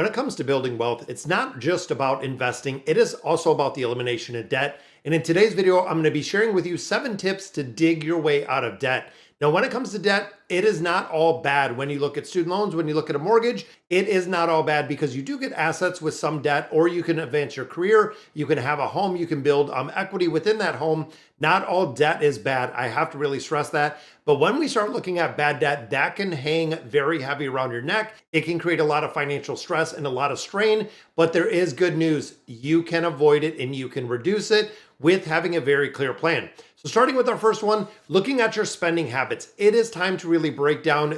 When it comes to building wealth, it's not just about investing, it is also about the elimination of debt. And in today's video, I'm going to be sharing with you 7 tips to dig your way out of debt. Now, when it comes to debt, it is not all bad. When you look at student loans, when you look at a mortgage, it is not all bad because you do get assets with some debt, or you can advance your career, you can have a home, you can build equity within that home. Not all debt is bad. I have to really stress that. But when we start looking at bad debt, that can hang very heavy around your neck. It can create a lot of financial stress and a lot of strain, but there is good news. You can avoid it and you can reduce it with having a very clear plan. So starting with our first one, looking at your spending habits, it is time to really break down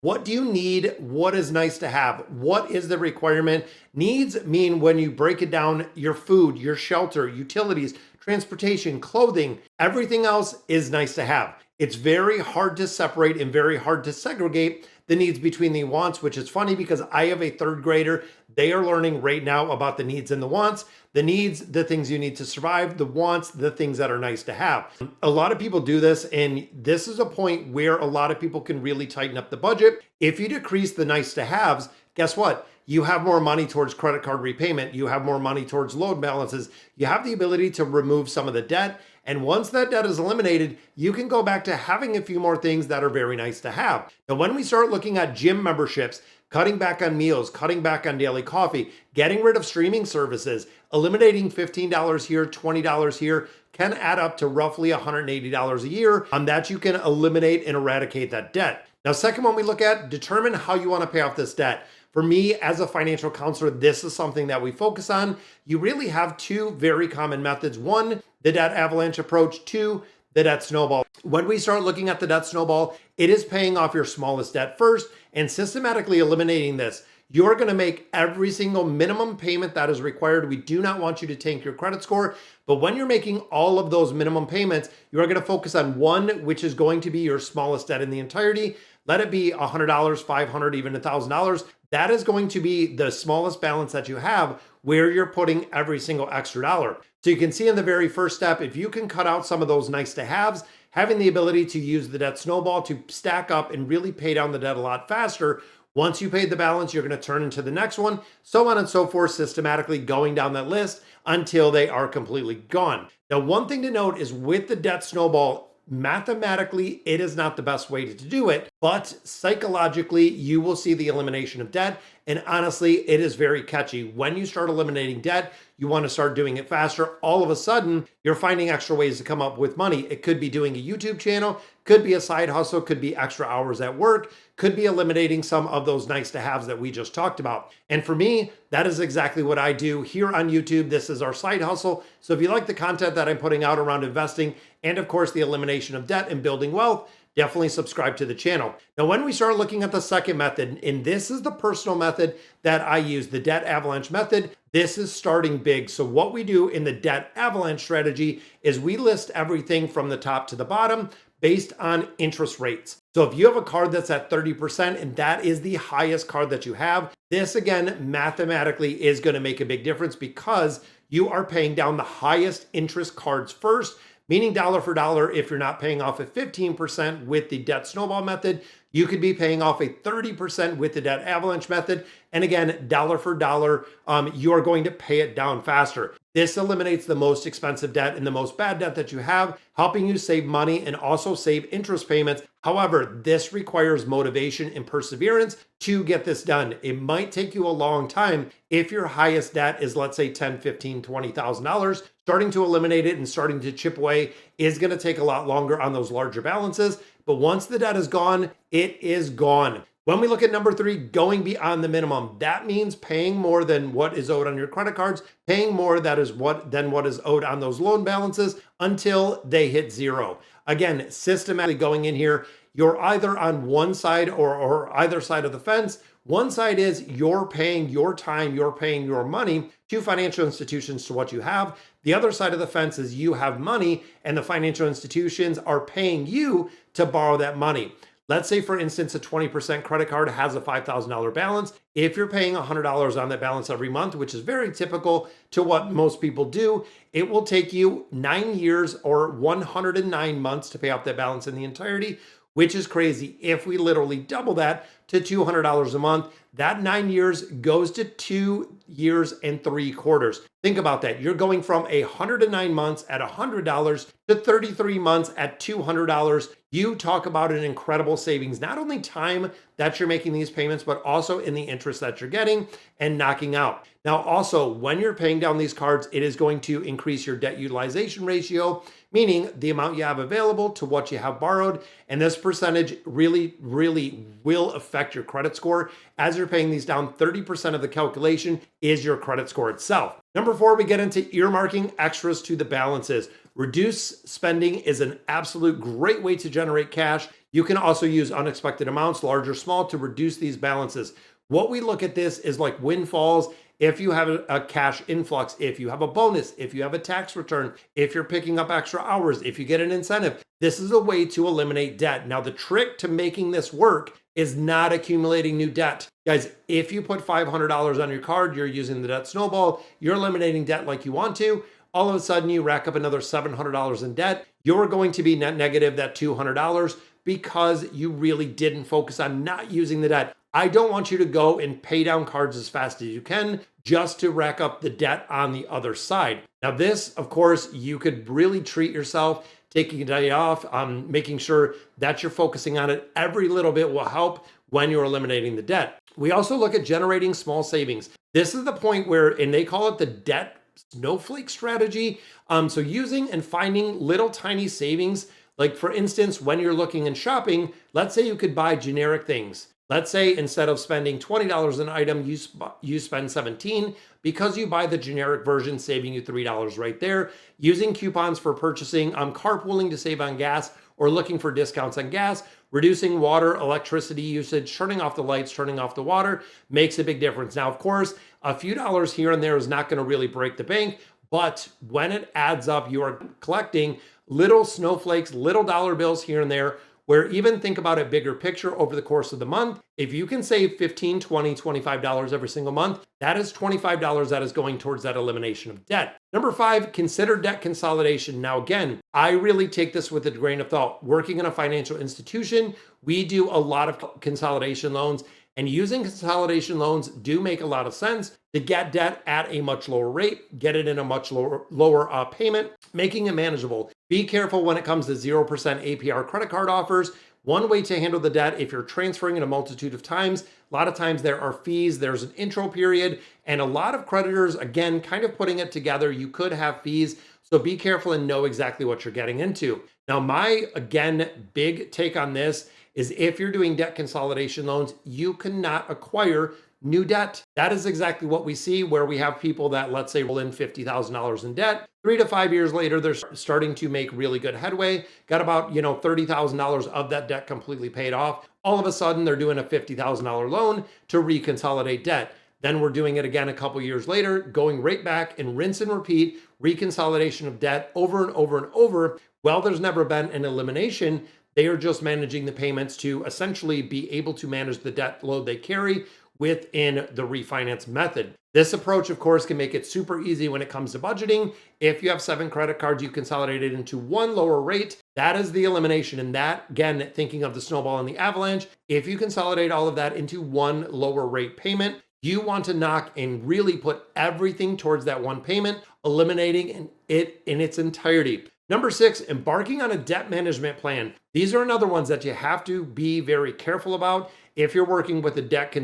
what do you need? What is nice to have? What is the requirement? Needs mean when you break it down, your food, your shelter, utilities, transportation, clothing, everything else is nice to have. It's very hard to separate and very hard to segregate the needs between the wants, which is funny because I have a 3rd grader. They are learning right now about the needs and the wants. The needs, the things you need to survive, the wants, the things that are nice to have. A lot of people do this, and this is a point where a lot of people can really tighten up the budget. If you decrease the nice to haves, guess what? You have more money towards credit card repayment. You have more money towards loan balances. You have the ability to remove some of the debt. And once that debt is eliminated, you can go back to having a few more things that are very nice to have. Now, when we start looking at gym memberships, cutting back on meals, cutting back on daily coffee, getting rid of streaming services, eliminating $15 here, $20 here, can add up to roughly $180 a year that you can eliminate and eradicate that debt. Now, second one we look at, determine how you want to pay off this debt. For me, as a financial counselor, this is something that we focus on. You really have 2 very common methods. 1, the debt avalanche approach. 2, the debt snowball. When we start looking at the debt snowball, it is paying off your smallest debt first and systematically eliminating this. You're going to make every single minimum payment that is required. We do not want you to tank your credit score, but when you're making all of those minimum payments, you are going to focus on one, which is going to be your smallest debt in the entirety. Let it be $100, $500, even $1,000. That is going to be the smallest balance that you have where you're putting every single extra dollar. So you can see in the very first step, if you can cut out some of those nice to haves, having the ability to use the debt snowball to stack up and really pay down the debt a lot faster. Once you paid the balance, you're going to turn into the next one, so on and so forth, systematically going down that list until they are completely gone. Now, one thing to note is with the debt snowball, mathematically, it is not the best way to do it, but psychologically, you will see the elimination of debt. And honestly, it is very catchy. When you start eliminating debt, you want to start doing it faster. All of a sudden, you're finding extra ways to come up with money. It could be doing a YouTube channel, could be a side hustle, could be extra hours at work, could be eliminating some of those nice to haves that we just talked about. And for me, that is exactly what I do here on YouTube. This is our side hustle. So if you like the content that I'm putting out around investing and of course the elimination of debt and building wealth, definitely subscribe to the channel. Now, when we start looking at the second method, and this is the personal method that I use, the debt avalanche method, this is starting big. So what we do in the debt avalanche strategy is we list everything from the top to the bottom based on interest rates. So if you have a card that's at 30% and that is the highest card that you have, this again, mathematically is going to make a big difference because you are paying down the highest interest cards first, meaning dollar for dollar. If you're not paying off at 15% with the debt snowball method, you could be paying off a 30% with the debt avalanche method. And again, dollar for dollar, you are going to pay it down faster. This eliminates the most expensive debt and the most bad debt that you have, helping you save money and also save interest payments. However, this requires motivation and perseverance to get this done. It might take you a long time. If your highest debt is, let's say, $10,000, $15,000, $20,000, starting to eliminate it and starting to chip away is going to take a lot longer on those larger balances. But once the debt is gone, it is gone. When we look at number 3, going beyond the minimum, that means paying more than what is owed on your credit cards, paying more than what is owed on those loan balances until they hit 0. Again, systematically going in here, you're either on one side or either side of the fence. One side is you're paying your time, you're paying your money to financial institutions to what you have. The other side of the fence is you have money and the financial institutions are paying you to borrow that money. Let's say, for instance, a 20% credit card has a $5,000 balance. If you're paying $100 on that balance every month, which is very typical to what most people do, it will take you 9 years or 109 months to pay off that balance in the entirety, which is crazy. If we literally double that to $200 a month, that 9 years goes to 2 years and 3/4. Think about that. You're going from 109 months at $100 to 33 months at $200. You talk about an incredible savings, not only time that you're making these payments, but also in the interest that you're getting and knocking out. Now, also, when you're paying down these cards, it is going to increase your debt utilization ratio, meaning the amount you have available to what you have borrowed. And this percentage really, really will affect your credit score. As you're paying these down, 30% of the calculation is your credit score itself. Number 4, we get into earmarking extras to the balances. Reduce spending is an absolute great way to generate cash. You can also use unexpected amounts, large or small, to reduce these balances. What we look at this is like windfalls. If you have a cash influx, if you have a bonus, if you have a tax return, if you're picking up extra hours, if you get an incentive, this is a way to eliminate debt. Now, the trick to making this work is not accumulating new debt. Guys, if you put $500 on your card, you're using the debt snowball, you're eliminating debt like you want to, all of a sudden you rack up another $700 in debt, you're going to be net negative that $200 because you really didn't focus on not using the debt. I don't want you to go and pay down cards as fast as you can just to rack up the debt on the other side. Now this, of course, you could really treat yourself, taking a day off, making sure that you're focusing on it. Every little bit will help when you're eliminating the debt. We also look at generating small savings. This is the point where, and they call it the debt snowflake strategy. So using and finding little tiny savings, like for instance, when you're looking and shopping, let's say you could buy generic things. Let's say instead of spending $20 an item, you spend $17 because you buy the generic version, saving you $3 right there. Using coupons for purchasing, carpooling to save on gas, or looking for discounts on gas, reducing water, electricity usage, turning off the lights, turning off the water makes a big difference. Now, of course, a few dollars here and there is not going to really break the bank, but when it adds up, you are collecting little snowflakes, little dollar bills here and there, where even think about a bigger picture over the course of the month. If you can save $15, $20, $25 every single month, that is $25 that is going towards that elimination of debt. Number 5, consider debt consolidation. Now, again, I really take this with a grain of thought. Working in a financial institution, we do a lot of consolidation loans, and using consolidation loans do make a lot of sense to get debt at a much lower rate, get it in a much lower payment, making it manageable. Be careful when it comes to 0% APR credit card offers. One way to handle the debt, if you're transferring it a multitude of times, a lot of times there are fees, there's an intro period, and a lot of creditors, again, kind of putting it together, you could have fees. So be careful and know exactly what you're getting into. Now, my, again, big take on this is if you're doing debt consolidation loans, you cannot acquire new debt. That is exactly what we see, where we have people that, let's say, roll in $50,000 in debt. 3 to 5 years later, they're starting to make really good headway. Got about, $30,000 of that debt completely paid off. All of a sudden, they're doing a $50,000 loan to reconsolidate debt. Then we're doing it again a couple years later, going right back and rinse and repeat, reconsolidation of debt over and over and over. Well, there's never been an elimination. They are just managing the payments to essentially be able to manage the debt load they carry within the refinance method. This approach, of course, can make it super easy when it comes to budgeting. If you have 7 credit cards, you consolidate it into one lower rate. That is the elimination. And that, again, thinking of the snowball and the avalanche, if you consolidate all of that into one lower rate payment, you want to knock and really put everything towards that one payment, eliminating it in its entirety. Number 6, embarking on a debt management plan. These are another ones that you have to be very careful about. If you're working with a debt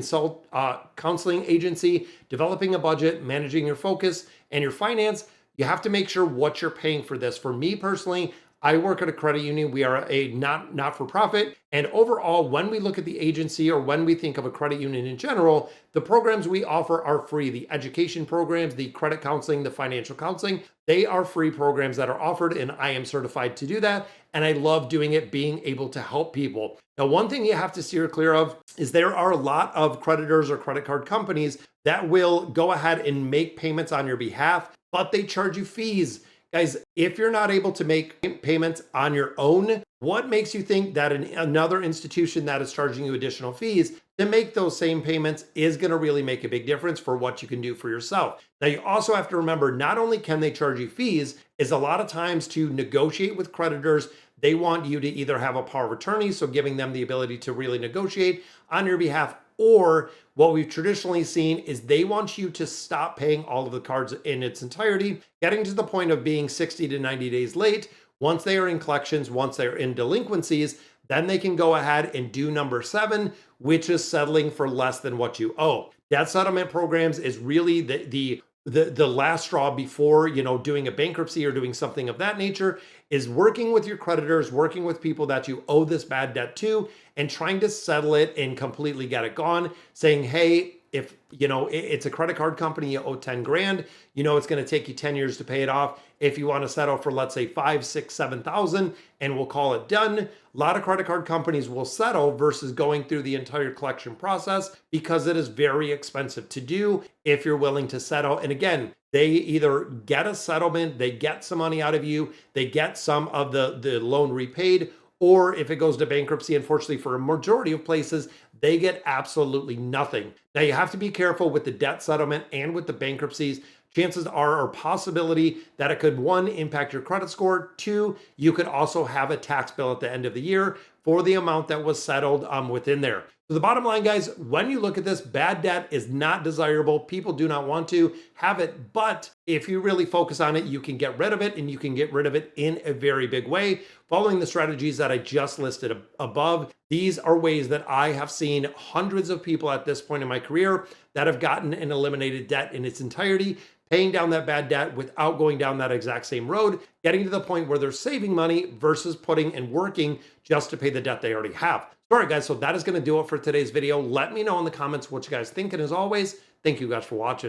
counseling agency, developing a budget, managing your focus and your finance, you have to make sure what you're paying for this. For me personally, I work at a credit union. We are a not-for-profit. And overall, when we look at the agency or when we think of a credit union in general, the programs we offer are free. The education programs, the credit counseling, the financial counseling, they are free programs that are offered, and I am certified to do that. And I love doing it, being able to help people. Now, one thing you have to steer clear of is there are a lot of creditors or credit card companies that will go ahead and make payments on your behalf, but they charge you fees. Guys, if you're not able to make payments on your own, what makes you think that another institution that is charging you additional fees to make those same payments is going to really make a big difference for what you can do for yourself? Now, you also have to remember, not only can they charge you fees, is a lot of times to negotiate with creditors, They want you to either have a power of attorney, so giving them the ability to really negotiate on your behalf, or what we've traditionally seen is they want you to stop paying all of the cards in its entirety, getting to the point of being 60 to 90 days late. Once they are in collections, once they're in delinquencies, then they can go ahead and do number 7, which is settling for less than what you owe. Debt settlement programs is really the last straw before, doing a bankruptcy or doing something of that nature, is working with your creditors, working with people that you owe this bad debt to, and trying to settle it and completely get it gone, saying, hey, if it's a credit card company, you owe 10 grand, it's going to take you 10 years to pay it off. If you want to settle for, let's say, 5, 6, 7,000, and we'll call it done. A lot of credit card companies will settle versus going through the entire collection process, because it is very expensive to do if you're willing to settle. And again, they either get a settlement, they get some money out of you, they get some of the loan repaid, or if it goes to bankruptcy, unfortunately for a majority of places, they get absolutely nothing. Now, you have to be careful with the debt settlement and with the bankruptcies. Chances are, or possibility, that it could, 1, impact your credit score. 2, you could also have a tax bill at the end of the year for the amount that was settled within there. So the bottom line, guys, when you look at this, bad debt is not desirable. People do not want to have it, but if you really focus on it, you can get rid of it, and you can get rid of it in a very big way. Following the strategies that I just listed above, these are ways that I have seen hundreds of people at this point in my career that have gotten and eliminated debt in its entirety, paying down that bad debt without going down that exact same road, getting to the point where they're saving money versus putting and working just to pay the debt they already have. All right, guys, so that is going to do it for today's video. Let me know in the comments what you guys think. And as always, thank you guys for watching.